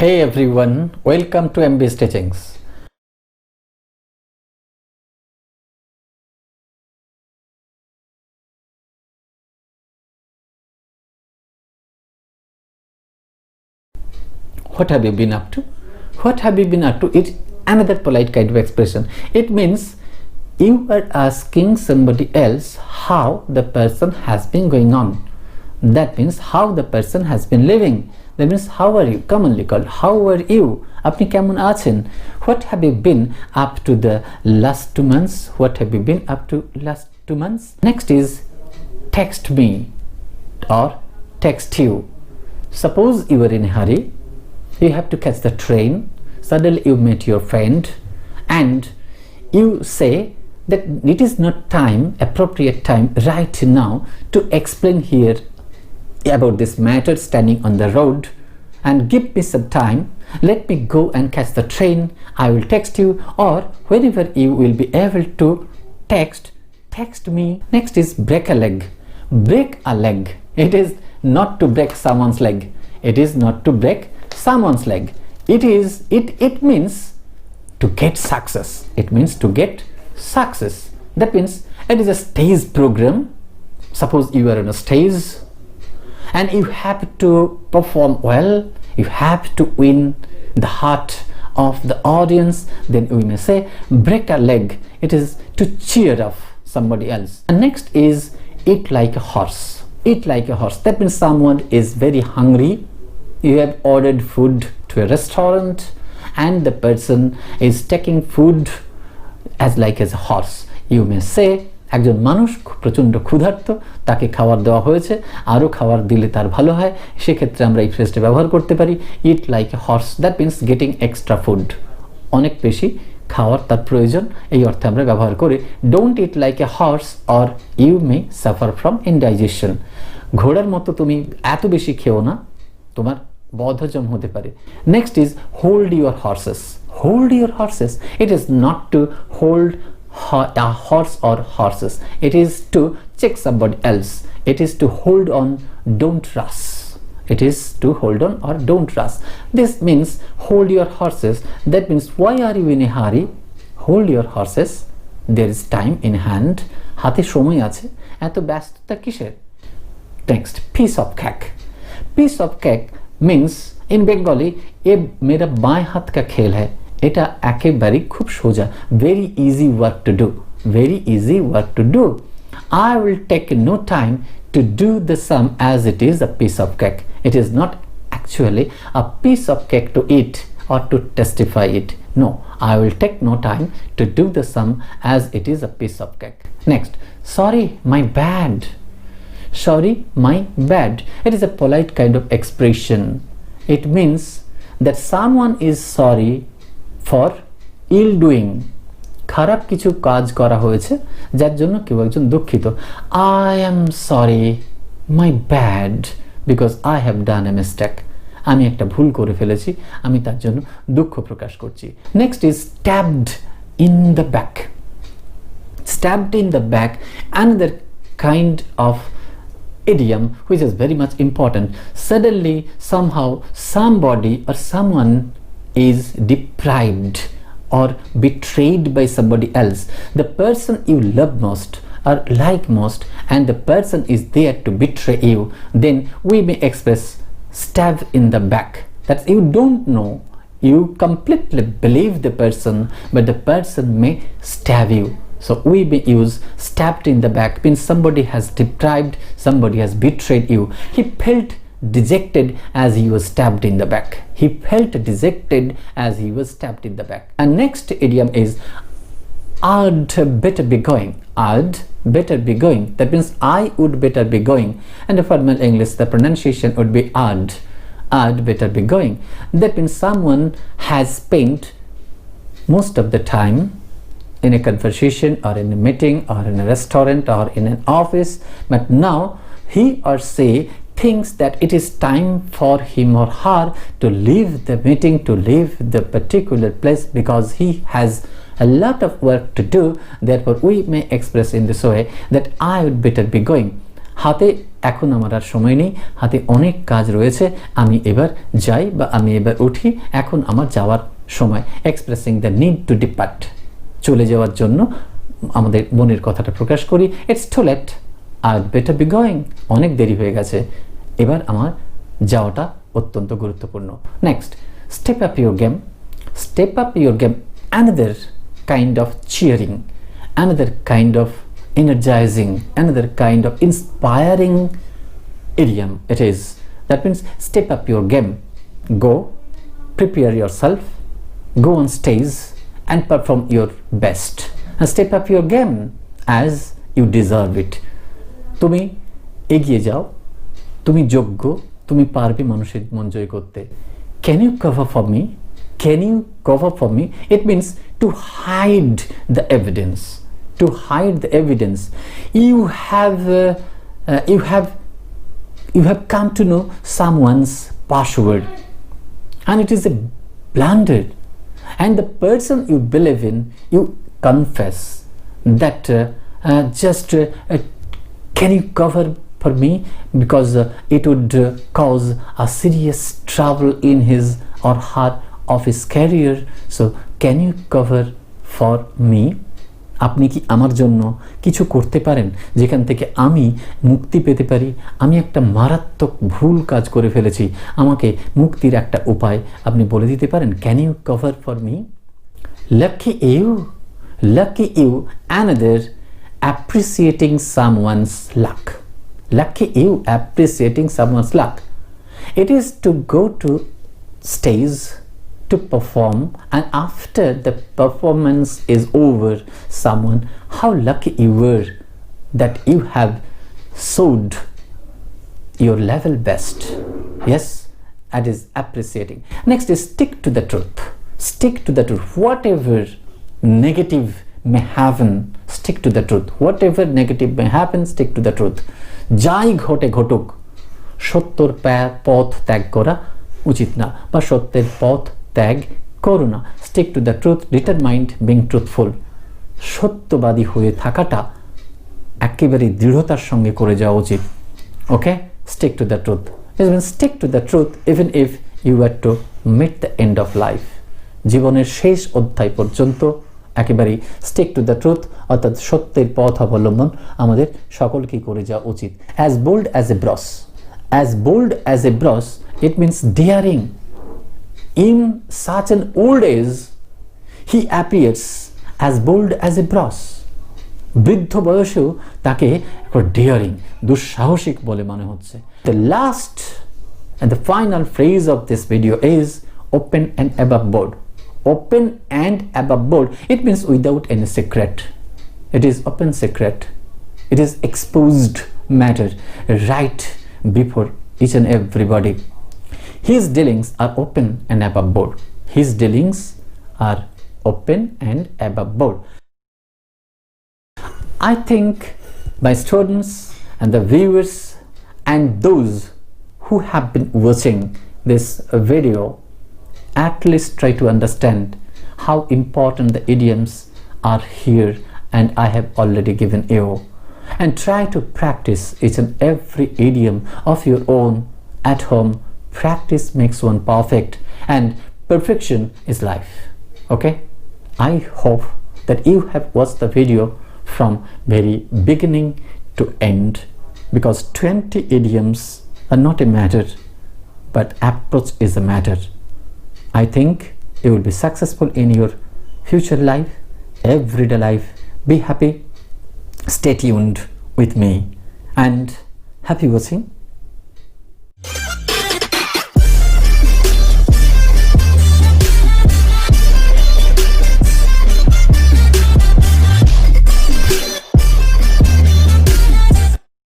Hey everyone, welcome to MB Stitchings. What have you been up to? What have you been up to? It's another polite kind of expression. It means you are asking somebody else how the person has been going on. That means how the person has been living. That means how are you, commonly called how are you, আপনি কেমন আছেন? What have you been up to the last 2 months? What have you been up to last 2 months? Next is text me or text you. Suppose you are in a hurry, you have to catch the train, suddenly you meet your friend and you say that it is not appropriate time right now to explain here about this matter standing on the road, and give me some time, let me go and catch the train, I will text you, or whenever you will be able to text me. Next is break a leg. Break a leg, it is not to break someone's leg, it is not to break someone's leg, it means to get success. It means to get success. That means it is a stage program. Suppose you are on a stage and you have to perform well, you have to win the heart of the audience, then we may say break a leg. It is to cheer up somebody else. And next is eat like a horse. Eat like a horse, that means someone is very hungry, you have ordered food to a restaurant and the person is taking food as a horse. You may say একজন মানুষ প্রচণ্ড ক্ষুধার্ত, তাকে খাবার দেওয়া হয়েছে, আরও খাবার দিলে তার ভালো হয়, সেক্ষেত্রে আমরা এই ফ্রেজটা ব্যবহার করতে পারি ইট like a horse. That means getting extra food, অনেক বেশি খাওয়ার তার প্রয়োজন, এই অর্থে আমরা ব্যবহার করি। Don't eat like a horse or you may suffer from indigestion. ঘোড়ার মতো তুমি এত বেশি খেও না, তোমার বদহজম হতে পারে। Next is hold your horse's. Hold your horse's, it is not to hold a horse or horses, it is to check somebody else, it is to hold on, don't rush, it is to hold on or don't rush. This means hold your horses. That means why are you in a hurry? Hold your horses, there is time in hand, হাতে সময় আছে, এত ব্যস্ততা কিসের? Next, piece of cake. Piece of cake means in Bengali ये मेरा बाएं हाथ का खेल है, এটা একেবারে খুব সোজা, very easy work to do, very easy work to do. I will take no time to do the sum as it is a piece of cake. It is not actually a piece of cake to eat or to testify it. No, I will take no time to do the sum as it is a piece of cake. Next, sorry, my bad. Sorry, my bad. It is a polite kind of expression. It means that someone is sorry for ill doing. খারাপ কিছু কাজ করা হয়েছে যার জন্য কেউ একজন দুঃখিত। I am sorry, my bad, because I have done a mistake. আমি একটা ভুল করে ফেলেছি, আমি তার জন্য দুঃখ প্রকাশ করছি। Next is stabbed in the back. Stabbed in the back, another kind of idiom which is very much important. Suddenly, somehow, somebody or someone is deprived or betrayed by somebody else. The person you love most or like most and the person is there to betray you, then we may express stab in the back. That you don't know, you completely believe the person, but the person may stab you. So we may use stabbed in the back, means somebody has deprived, somebody has betrayed you. He felt dejected as he was stabbed in the back. He felt dejected as he was stabbed in the back. And next idiom is I'd better be going. I'd better be going. That means I would better be going. And in formal English, the pronunciation would be I'd. I'd better be going. That means someone has spent most of the time in a conversation or in a meeting or in a restaurant or in an office, but now he or she thinks that it is time for him or her to leave the meeting, to leave the particular place because he has a lot of work to do. Therefore we may express in this way that I would better be going. হাতে এখন আমার আর সময় নেই, হাতে অনেক কাজ রয়েছে, আমি এবার যাই বা আমি এবার উঠি, এখন আমার যাওয়ার সময়। Expressing the need to depart, চলে যাওয়ার জন্য আমাদের মনের কথাটা প্রকাশ করি। It's too late, I better be going, অনেক দেরি হয়ে গেছে, এবার আমার যাওয়াটা অত্যন্ত গুরুত্বপূর্ণ। Next, step up your game. Step up your game, another kind of cheering, another kind of energizing, another kind of inspiring idiom it is. That means step up your game. Go, prepare yourself, go on stage and perform your best, and step up your game as you deserve it. তুমি এগিয়ে যাও, তুমি যোগ্য, তুমি পারবে মানুষের মন জয় করতে। Can you cover for me? Can you cover for me? It means to hide the evidence. To hide the evidence. You have come to know someone's password, and it is a blunder. And the person you believe in, you confess that can you cover for me, because it would cause a serious trouble in his or her office career. So can you cover for me? আপনি কি আমার জন্য কিছু করতে পারেন যেখান থেকে আমি মুক্তি পেতে পারি? আমি একটা মারাত্মক ভুল কাজ করে ফেলেছি, আমাকে মুক্তির একটা উপায় আপনি বলে দিতে পারেন? Can you cover for me? Lucky you, lucky you, another appreciating someone's luck. Lucky you appreciating someone's luck. It is to go to stage to perform, and after the performance is over, someone, how lucky you were that you have showed your level best. Yes, that is appreciating. Next is stick to the truth. Stick to the truth. Whatever negative may happen, stick to the truth. Whatever negative may happen, stick to the truth. যাই ঘটে ঘটুক, সত্যর পথ ত্যাগ করা উচিত না, বা সত্যের পথ ত্যাগ করো না। Stick to the truth, determined being truthful, সত্যবাদী হয়ে থাকাটা একেবারে দৃঢ়তার সঙ্গে করে যাওয়া উচিত। Okay, stick to the truth, stick to the truth even if you are to meet the end of life. জীবনের শেষ অধ্যায় পর্যন্ত একেবারেই স্টিক টু দ্য ট্রুথ, অর্থাৎ সত্যের পথ অবলম্বন আমাদের সকলকেই করে যাওয়া উচিত। As bold as a brass, as bold as a brass, it means daring. In such an old age he appears as bold as a brass. বৃদ্ধ বয়সেও তাকে ডেয়ারিং, দুঃসাহসিক বলে মনে হচ্ছে। The last and the final phrase of this video is open and above board. Open and above board, it means without any secret. It is open secret, it is exposed matter right before each and everybody. His dealings are open and above board. His dealings are open and above board. I think my students and the viewers and those who have been watching this video at least try to understand how important the idioms are here, and I have already given you, and try to practice each and every idiom of your own at home. Practice makes one perfect, and perfection is life. Okay, I hope that you have watched the video from very beginning to end, because 20 idioms are not a matter, but approach is a matter. I think you will be successful in your future life, everyday life. Be happy, stay tuned with me, and happy watching.